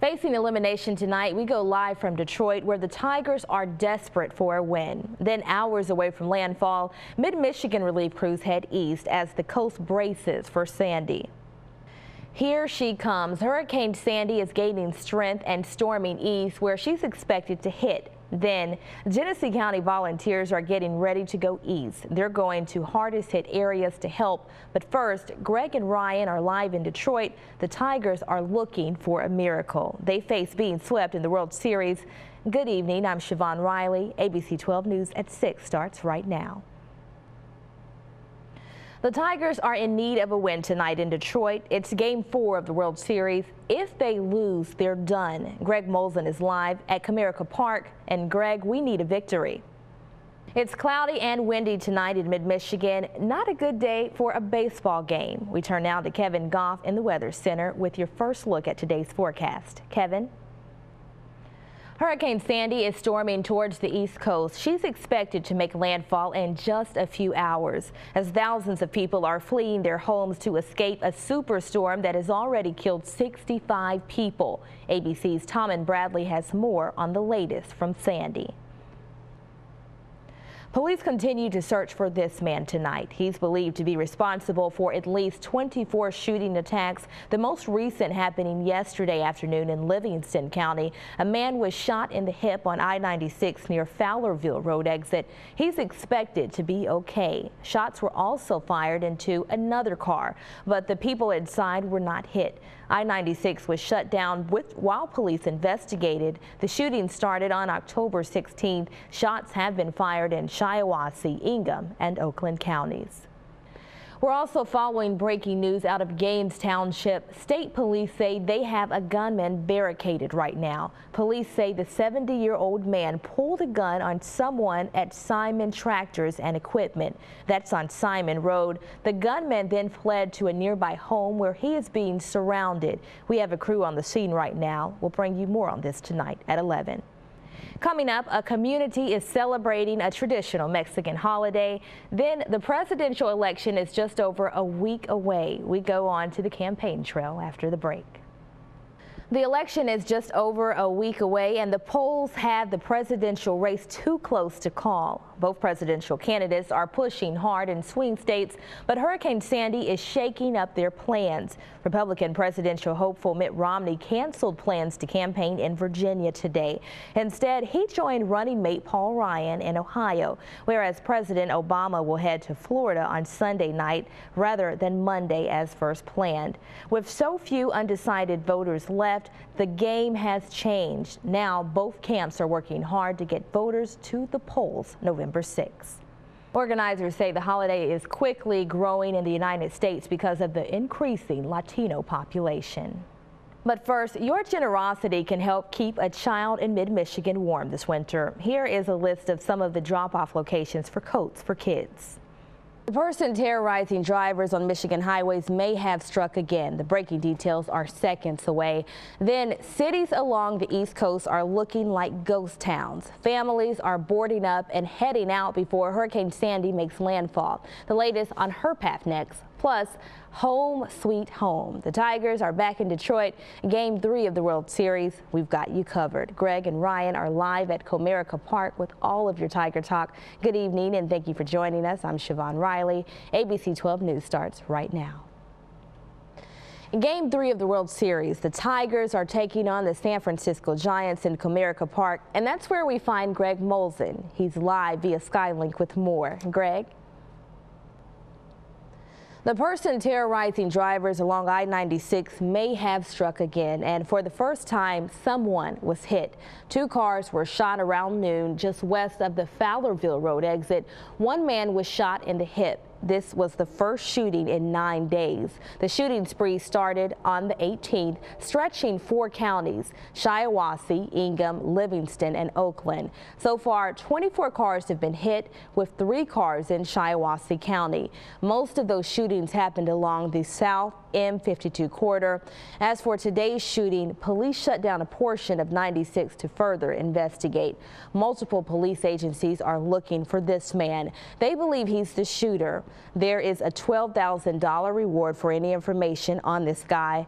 Facing elimination tonight, we go live from Detroit, where the Tigers are desperate for a win. Then hours away from landfall, Mid-Michigan relief crews head east as the coast braces for Sandy. Here she comes. Hurricane Sandy is gaining strength and storming east, where she's expected to hit. Then Genesee County volunteers are getting ready to go east. They're going to hardest hit areas to help. But first, Greg and Ryan are live in Detroit. The Tigers are looking for a miracle. They face being swept in the World Series. Good evening. I'm Siobhan Riley. ABC 12 News at 6 starts right now. The Tigers are in need of a win tonight in Detroit. It's Game 4 of the World Series. If they lose, they're done. Greg Molson is live at Comerica Park. And Greg, we need a victory. It's cloudy and windy tonight in Mid-Michigan. Not a good day for a baseball game. We turn now to Kevin Goff in the Weather Center with your first look at today's forecast. Kevin? Hurricane Sandy is storming towards the East Coast. She's expected to make landfall in just a few hours as thousands of people are fleeing their homes to escape a superstorm that has already killed 65 people. ABC's Tom and Bradley has more on the latest from Sandy. Police continue to search for this man tonight. He's believed to be responsible for at least 24 shooting attacks, the most recent happening yesterday afternoon in Livingston County. A man was shot in the hip on I-96 near Fowlerville Road exit. He's expected to be okay. Shots were also fired into another car, but the people inside were not hit. I-96 was shut down while police investigated. The shooting started on October 16th. Shots have been fired in Shiawassee, Ingham, and Oakland counties. We're also following breaking news out of Gaines Township. State police say they have a gunman barricaded right now. Police say the 70-year-old man pulled a gun on someone at Simon Tractors and Equipment. That's on Simon Road. The gunman then fled to a nearby home where he is being surrounded. We have a crew on the scene right now. We'll bring you more on this tonight at 11. Coming up, a community is celebrating a traditional Mexican holiday. Then the presidential election is just over a week away. We go on to the campaign trail after the break. The election is just over a week away, and the polls have the presidential race too close to call. Both presidential candidates are pushing hard in swing states, but Hurricane Sandy is shaking up their plans. Republican presidential hopeful Mitt Romney canceled plans to campaign in Virginia today. Instead, he joined running mate Paul Ryan in Ohio, whereas President Obama will head to Florida on Sunday night rather than Monday as first planned. With so few undecided voters left, the game has changed. Now both camps are working hard to get voters to the polls November 6th. Organizers say the holiday is quickly growing in the United States because of the increasing Latino population. But first, your generosity can help keep a child in Mid-Michigan warm this winter. Here is a list of some of the drop-off locations for coats for kids. The person terrorizing drivers on Michigan highways may have struck again. The breaking details are seconds away. Then cities along the East Coast are looking like ghost towns. Families are boarding up and heading out before Hurricane Sandy makes landfall. The latest on her path next. Plus, home sweet home. The Tigers are back in Detroit. Game 3 of the World Series. We've got you covered. Greg and Ryan are live at Comerica Park with all of your Tiger talk. Good evening and thank you for joining us. I'm Siobhan Riley. ABC 12 News starts right now. In Game 3 of the World Series, the Tigers are taking on the San Francisco Giants in Comerica Park, and that's where we find Greg Molson. He's live via Skylink with more. Greg? The person terrorizing drivers along I-96 may have struck again, and for the first time, someone was hit. 2 cars were shot around noon just west of the Fowlerville Road exit. One man was shot in the hip. This was the first shooting in 9 days. The shooting spree started on the 18th, stretching 4 counties: Shiawassee, Ingham, Livingston, and Oakland. So far, 24 cars have been hit, with 3 cars in Shiawassee County. Most of those shootings happened along the South M52 corridor. As for today's shooting, police shut down a portion of 96 to further investigate. Multiple police agencies are looking for this man. They believe he's the shooter. There is a $12,000 reward for any information on this guy.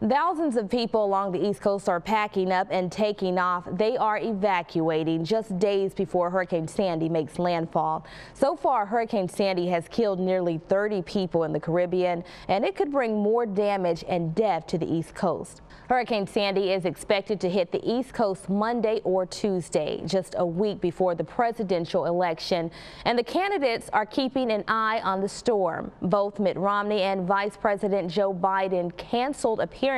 Thousands of people along the East Coast are packing up and taking off. They are evacuating just days before Hurricane Sandy makes landfall. So far, Hurricane Sandy has killed nearly 30 people in the Caribbean, and it could bring more damage and death to the East Coast. Hurricane Sandy is expected to hit the East Coast Monday or Tuesday, just a week before the presidential election. And the candidates are keeping an eye on the storm. Both Mitt Romney and Vice President Joe Biden canceled appearances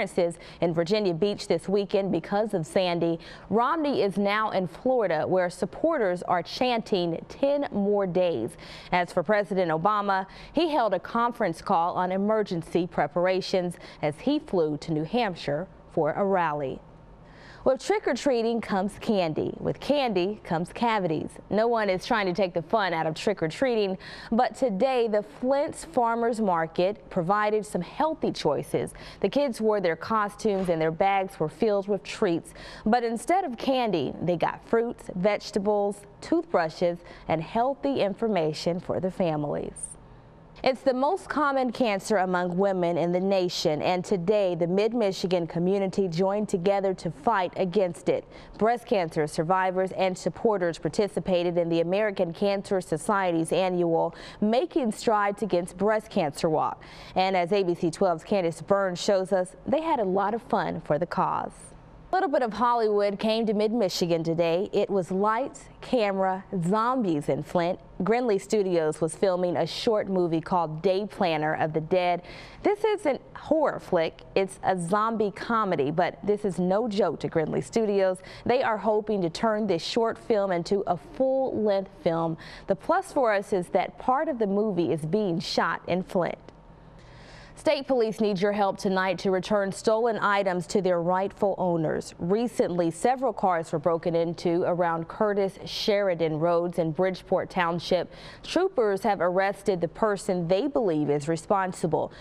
in Virginia Beach this weekend because of Sandy. Romney is now in Florida, where supporters are chanting 10 more days. As for President Obama, he held a conference call on emergency preparations as he flew to New Hampshire for a rally. With trick-or-treating comes candy. With candy comes cavities. No one is trying to take the fun out of trick-or-treating, but today the Flint's Farmers Market provided some healthy choices. The kids wore their costumes and their bags were filled with treats, but instead of candy, they got fruits, vegetables, toothbrushes, and healthy information for the families. It's the most common cancer among women in the nation, and today the Mid-Michigan community joined together to fight against it. Breast cancer survivors and supporters participated in the American Cancer Society's annual Making Strides Against Breast Cancer Walk. And as ABC 12's Candace Burns shows us, they had a lot of fun for the cause. A little bit of Hollywood came to Mid-Michigan today. It was lights, camera, zombies in Flint. Grindley Studios was filming a short movie called Day Planner of the Dead. This isn't a horror flick, it's a zombie comedy, but this is no joke to Grindley Studios. They are hoping to turn this short film into a full-length film. The plus for us is that part of the movie is being shot in Flint. State police need your help tonight to return stolen items to their rightful owners. Recently, several cars were broken into around Curtis Sheridan roads in Bridgeport Township. Troopers have arrested the person they believe is responsible.